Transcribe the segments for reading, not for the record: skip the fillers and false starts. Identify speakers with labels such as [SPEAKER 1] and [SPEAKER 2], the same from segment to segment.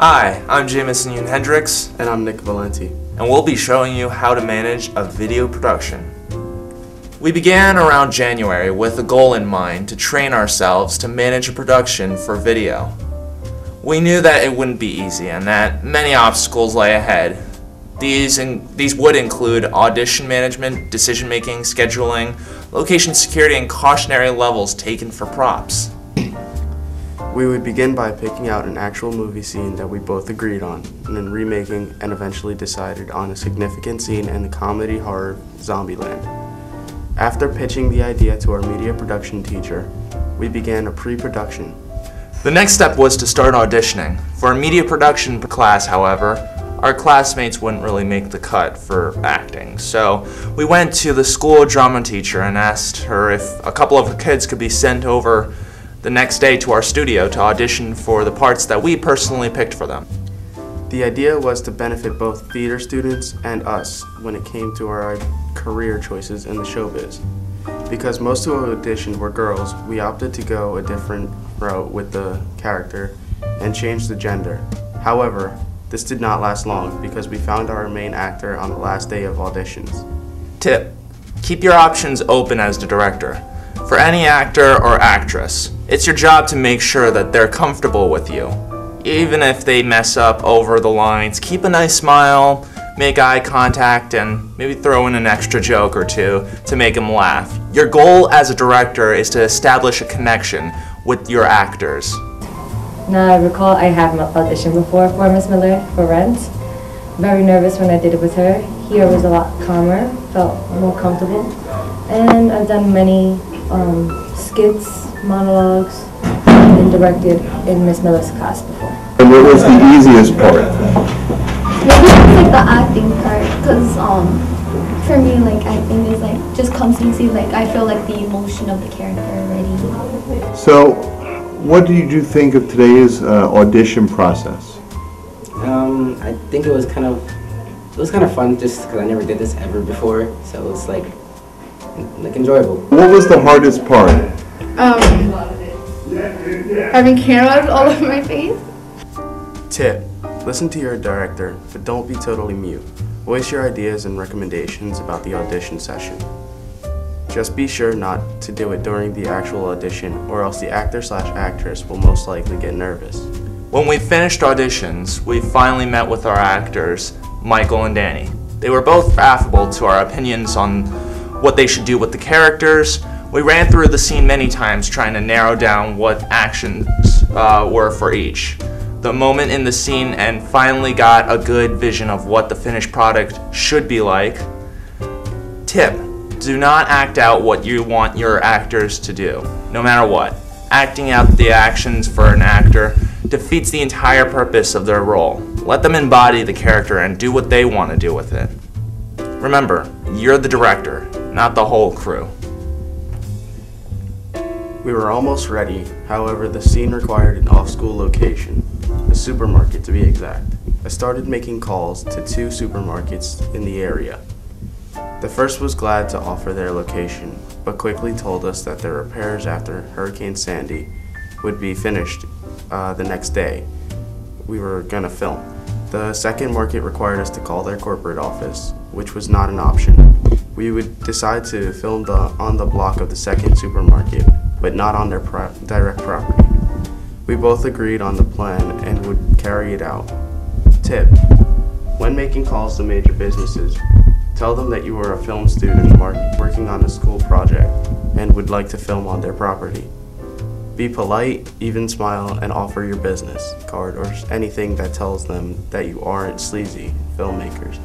[SPEAKER 1] Hi, I'm Jamison Yoon Hendricks.
[SPEAKER 2] And I'm Nick Valenti.
[SPEAKER 1] And we'll be showing you how to manage a video production. We began around January with a goal in mind to train ourselves to manage a production for video. We knew that it wouldn't be easy and that many obstacles lay ahead. These would include audition management, decision-making, scheduling, location security, and cautionary levels taken for props.
[SPEAKER 2] We would begin by picking out an actual movie scene that we both agreed on, and then remaking and eventually decided on a significant scene in the comedy horror Zombieland. After pitching the idea to our media production teacher, we began a pre-production.
[SPEAKER 1] The next step was to start auditioning. For a media production class, however, our classmates wouldn't really make the cut for acting, so we went to the school drama teacher and asked her if a couple of her kids could be sent over the next day to our studio to audition for the parts that we personally picked for them.
[SPEAKER 2] The idea was to benefit both theater students and us when it came to our career choices in the showbiz. Because most who auditioned were girls, we opted to go a different route with the character and change the gender. However, this did not last long because we found our main actor on the last day of auditions.
[SPEAKER 1] Tip: keep your options open as the director. For any actor or actress, it's your job to make sure that they're comfortable with you. Even if they mess up over the lines, keep a nice smile, make eye contact, and maybe throw in an extra joke or two to make them laugh. Your goal as a director is to establish a connection with your actors.
[SPEAKER 3] Now I recall I had my audition before for Miss Miller for Rent. Very nervous when I did it with her. Here was a lot calmer, felt more comfortable. And I've done many skits, monologues, and directed in Miss Miller's class before.
[SPEAKER 4] And what was the easiest part?
[SPEAKER 5] Maybe it's like the acting part, because for me, like, acting is like just comes easy. Like, I feel like the emotion of the character already.
[SPEAKER 4] So, what did you think of today's audition process?
[SPEAKER 6] I think it was kind of fun just because I never did this ever before, so it was like enjoyable.
[SPEAKER 4] What was the hardest part?
[SPEAKER 5] Having cameras all over my face.
[SPEAKER 2] Tip: listen to your director, but don't be totally mute. Voice your ideas and recommendations about the audition session. Just be sure not to do it during the actual audition, or else the actor/actress will most likely get nervous.
[SPEAKER 1] When we finished auditions, we finally met with our actors, Michael and Danny. They were both affable to our opinions on what they should do with the characters. We ran through the scene many times trying to narrow down what actions were for each. The moment in the scene and finally got a good vision of what the finished product should be like. Tip: do not act out what you want your actors to do, no matter what. Acting out the actions for an actor defeats the entire purpose of their role. Let them embody the character and do what they want to do with it. Remember, you're the director, not the whole crew.
[SPEAKER 2] We were almost ready, however the scene required an off-school location, a supermarket to be exact. I started making calls to 2 supermarkets in the area. The first was glad to offer their location, but quickly told us that their repairs after Hurricane Sandy would be finished the next day we were gonna film. The second market required us to call their corporate office, which was not an option. We would decide to film on the block of the second supermarket, but not on their direct property. We both agreed on the plan and would carry it out. Tip: when making calls to major businesses, tell them that you are a film student working on a school project and would like to film on their property. Be polite, even smile, and offer your business card or anything that tells them that you aren't sleazy filmmakers.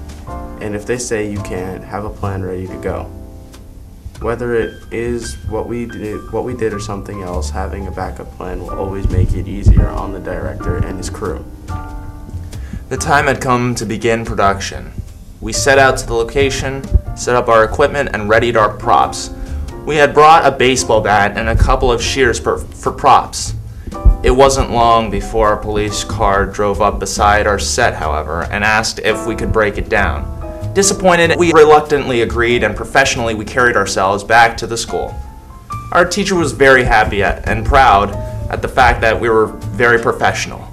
[SPEAKER 2] And if they say you can't, have a plan ready to go. Whether it is what we did or something else, having a backup plan will always make it easier on the director and his crew.
[SPEAKER 1] The time had come to begin production. We set out to the location, set up our equipment, and readied our props. We had brought a baseball bat and a couple of shears for props. It wasn't long before a police car drove up beside our set, however, and asked if we could break it down. Disappointed, we reluctantly agreed, and professionally we carried ourselves back to the school. Our teacher was very happy and proud at the fact that we were very professional.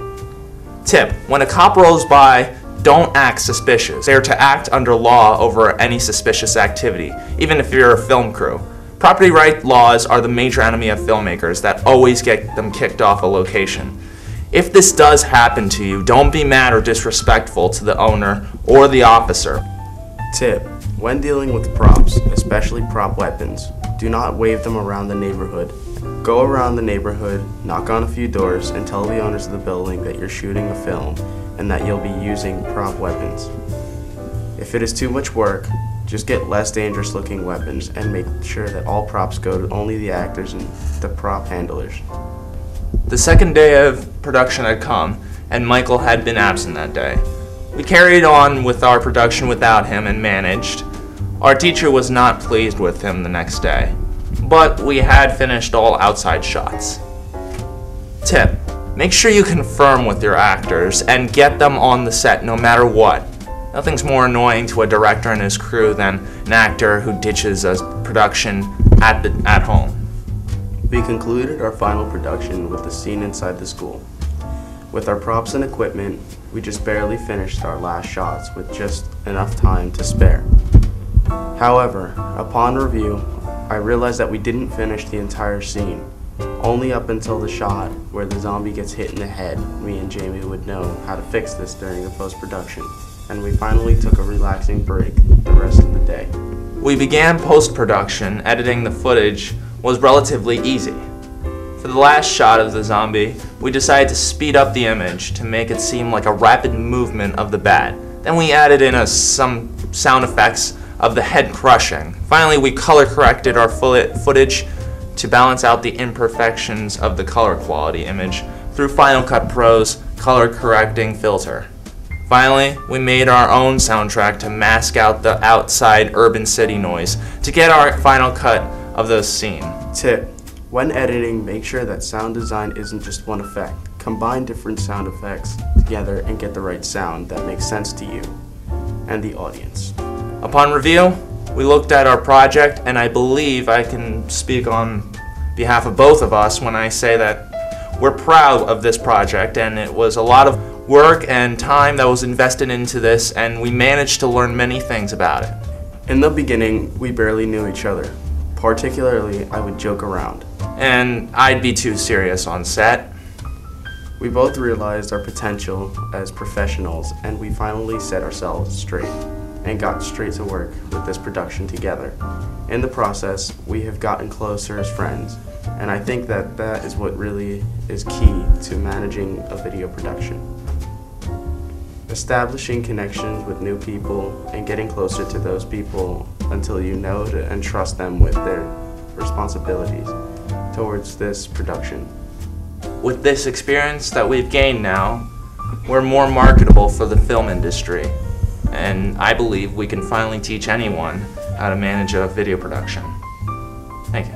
[SPEAKER 1] Tip: when a cop rolls by, don't act suspicious. They are to act under law over any suspicious activity, even if you're a film crew. Property right laws are the major enemy of filmmakers that always get them kicked off a location. If this does happen to you, don't be mad or disrespectful to the owner or the officer.
[SPEAKER 2] Tip: when dealing with props, especially prop weapons, do not wave them around the neighborhood. Go around the neighborhood, knock on a few doors, and tell the owners of the building that you're shooting a film and that you'll be using prop weapons. If it is too much work, just get less dangerous looking weapons and make sure that all props go to only the actors and the prop handlers.
[SPEAKER 1] The second day of production had come, and Michael had been absent that day. We carried on with our production without him and managed. Our teacher was not pleased with him the next day, but we had finished all outside shots. Tip: make sure you confirm with your actors and get them on the set no matter what. Nothing's more annoying to a director and his crew than an actor who ditches a production at home.
[SPEAKER 2] We concluded our final production with the scene inside the school. With our props and equipment, we just barely finished our last shots with just enough time to spare. However, upon review, I realized that we didn't finish the entire scene. Only up until the shot where the zombie gets hit in the head, me and Jamie would know how to fix this during the post-production, and we finally took a relaxing break the rest of the day.
[SPEAKER 1] We began post-production. Editing the footage was relatively easy. For the last shot of the zombie, we decided to speed up the image to make it seem like a rapid movement of the bat. Then we added in some sound effects of the head crushing. Finally, we color corrected our footage to balance out the imperfections of the color quality image through Final Cut Pro's color correcting filter. Finally, we made our own soundtrack to mask out the outside urban city noise to get our final cut of the scene.
[SPEAKER 2] Tip: when editing, make sure that sound design isn't just one effect. Combine different sound effects together and get the right sound that makes sense to you and the audience.
[SPEAKER 1] Upon review, we looked at our project, and I believe I can speak on behalf of both of us when I say that we're proud of this project, and it was a lot of work and time that was invested into this, and we managed to learn many things about it.
[SPEAKER 2] In the beginning, we barely knew each other. Particularly, I would joke around.
[SPEAKER 1] And I'd be too serious on set.
[SPEAKER 2] We both realized our potential as professionals, and we finally set ourselves straight and got straight to work with this production together. In the process, we have gotten closer as friends, and I think that that is what really is key to managing a video production. Establishing connections with new people and getting closer to those people until you know and trust them with their responsibilities towards this production.
[SPEAKER 1] With this experience that we've gained now, we're more marketable for the film industry, and I believe we can finally teach anyone how to manage a video production. Thank you.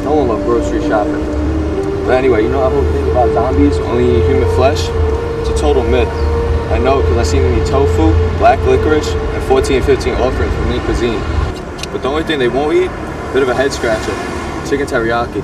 [SPEAKER 7] No one loves grocery shopping. But anyway, you know that whole thing about zombies only eat human flesh? It's a total myth. I know because I seen them eat tofu, black licorice, and 14 and 15 offerings from Lean Cuisine. But the only thing they won't eat, bit of a head scratcher, chicken teriyaki.